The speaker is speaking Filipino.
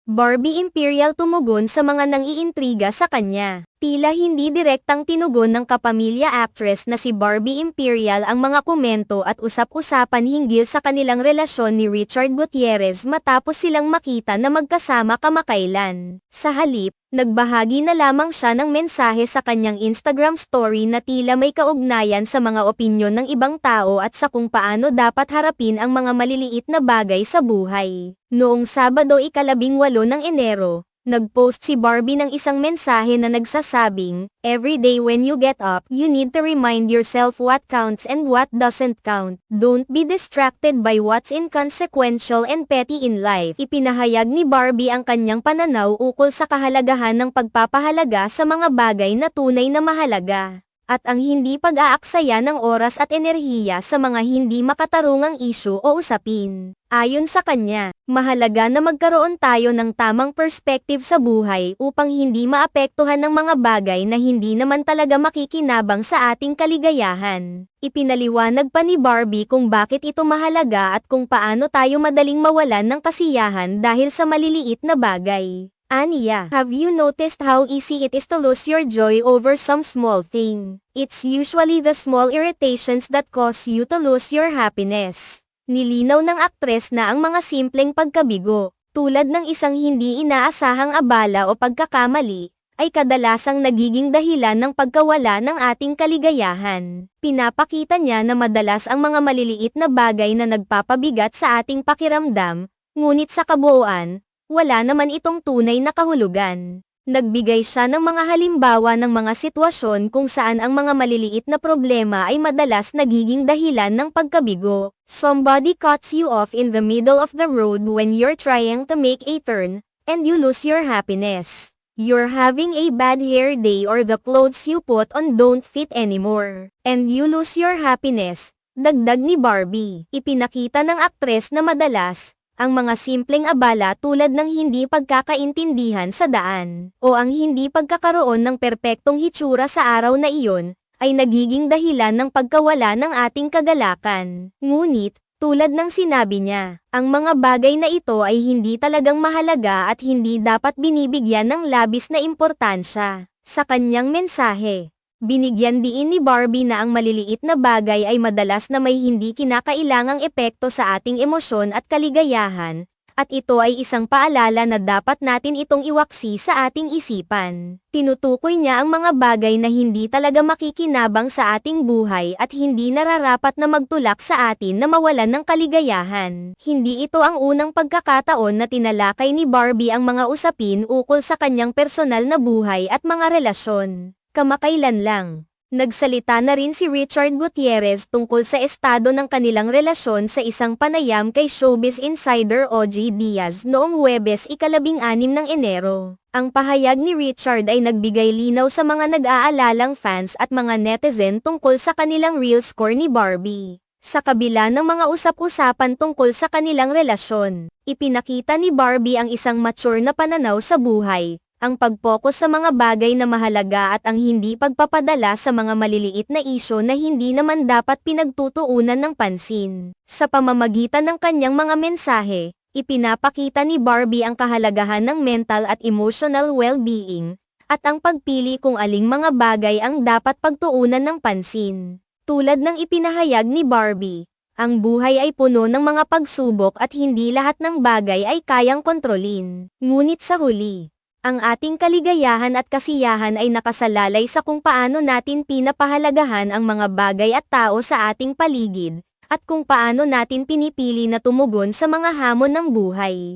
Barbie Imperial tumugon sa mga nang-iintriga sa kanya. Tila hindi direktang tinugon ng kapamilya actress na si Barbie Imperial ang mga komento at usap-usapan hinggil sa kanilang relasyon ni Richard Gutierrez matapos silang makita na magkasama kamakailan. Sa halip, nagbahagi na lamang siya ng mensahe sa kanyang Instagram story na tila may kaugnayan sa mga opinyon ng ibang tao at sa kung paano dapat harapin ang mga maliliit na bagay sa buhay. Noong Sabado 18 ng Enero, nag-post si Barbie ng isang mensahe na nagsasabing, "Every day when you get up, you need to remind yourself what counts and what doesn't count. Don't be distracted by what's inconsequential and petty in life." Ipinahayag ni Barbie ang kanyang pananaw ukol sa kahalagahan ng pagpapahalaga sa mga bagay na tunay na mahalaga, at ang hindi pag-aaksaya ng oras at enerhiya sa mga hindi makatarungang isyu o usapin. Ayon sa kanya, mahalaga na magkaroon tayo ng tamang perspective sa buhay upang hindi maapektuhan ng mga bagay na hindi naman talaga makikinabang sa ating kaligayahan. Ipinaliwanag pa ni Barbie kung bakit ito mahalaga at kung paano tayo madaling mawalan ng kasiyahan dahil sa maliliit na bagay. Aniya, have you noticed how easy it is to lose your joy over some small thing? It's usually the small irritations that cause you to lose your happiness. Nilinaw ng aktres na ang mga simpleng pagkabigo, tulad ng isang hindi inaasahang abala o pagkakamali, ay kadalasang nagiging dahilan ng pagkawala ng ating kaligayahan. Pinapakita niya na madalas ang mga maliliit na bagay na nagpapabigat sa ating pakiramdam, ngunit sa kabuuan, wala naman itong tunay na kahulugan. Nagbigay siya ng mga halimbawa ng mga sitwasyon kung saan ang mga maliliit na problema ay madalas nagiging dahilan ng pagkabigo. Somebody cuts you off in the middle of the road when you're trying to make a turn, and you lose your happiness. You're having a bad hair day or the clothes you put on don't fit anymore, and you lose your happiness, dagdag ni Barbie. Ipinakita ng aktres na madalas, ang mga simpleng abala tulad ng hindi pagkakaintindihan sa daan, o ang hindi pagkakaroon ng perpektong hitsura sa araw na iyon, ay nagiging dahilan ng pagkawala ng ating kagalakan. Ngunit, tulad ng sinabi niya, ang mga bagay na ito ay hindi talagang mahalaga at hindi dapat binibigyan ng labis na importansya. Sa kanyang mensahe, binigyan diin ni Barbie na ang maliliit na bagay ay madalas na may hindi kinakailangang epekto sa ating emosyon at kaligayahan, at ito ay isang paalala na dapat natin itong iwaksi sa ating isipan. Tinutukoy niya ang mga bagay na hindi talaga makikinabang sa ating buhay at hindi nararapat na magtulak sa atin na mawalan ng kaligayahan. Hindi ito ang unang pagkakataon na tinalakay ni Barbie ang mga usapin ukol sa kanyang personal na buhay at mga relasyon. Kamakailan lang, nagsalita na rin si Richard Gutierrez tungkol sa estado ng kanilang relasyon sa isang panayam kay Showbiz Insider OG Diaz noong Huwebes 16 ng Enero. Ang pahayag ni Richard ay nagbigay linaw sa mga nag-aalalang fans at mga netizen tungkol sa kanilang real score ni Barbie. Sa kabila ng mga usap-usapan tungkol sa kanilang relasyon, ipinakita ni Barbie ang isang mature na pananaw sa buhay, ang pag-focus sa mga bagay na mahalaga at ang hindi pagpapadala sa mga maliliit na isyu na hindi naman dapat pinagtutuunan ng pansin. Sa pamamagitan ng kanyang mga mensahe, ipinapakita ni Barbie ang kahalagahan ng mental at emotional well-being, at ang pagpili kung aling mga bagay ang dapat pagtuunan ng pansin. Tulad ng ipinahayag ni Barbie, ang buhay ay puno ng mga pagsubok at hindi lahat ng bagay ay kayang kontrolin. Ngunit sa huli, ang ating kaligayahan at kasiyahan ay nakasalalay sa kung paano natin pinapahalagahan ang mga bagay at tao sa ating paligid, at kung paano natin pinipili na tumugon sa mga hamon ng buhay.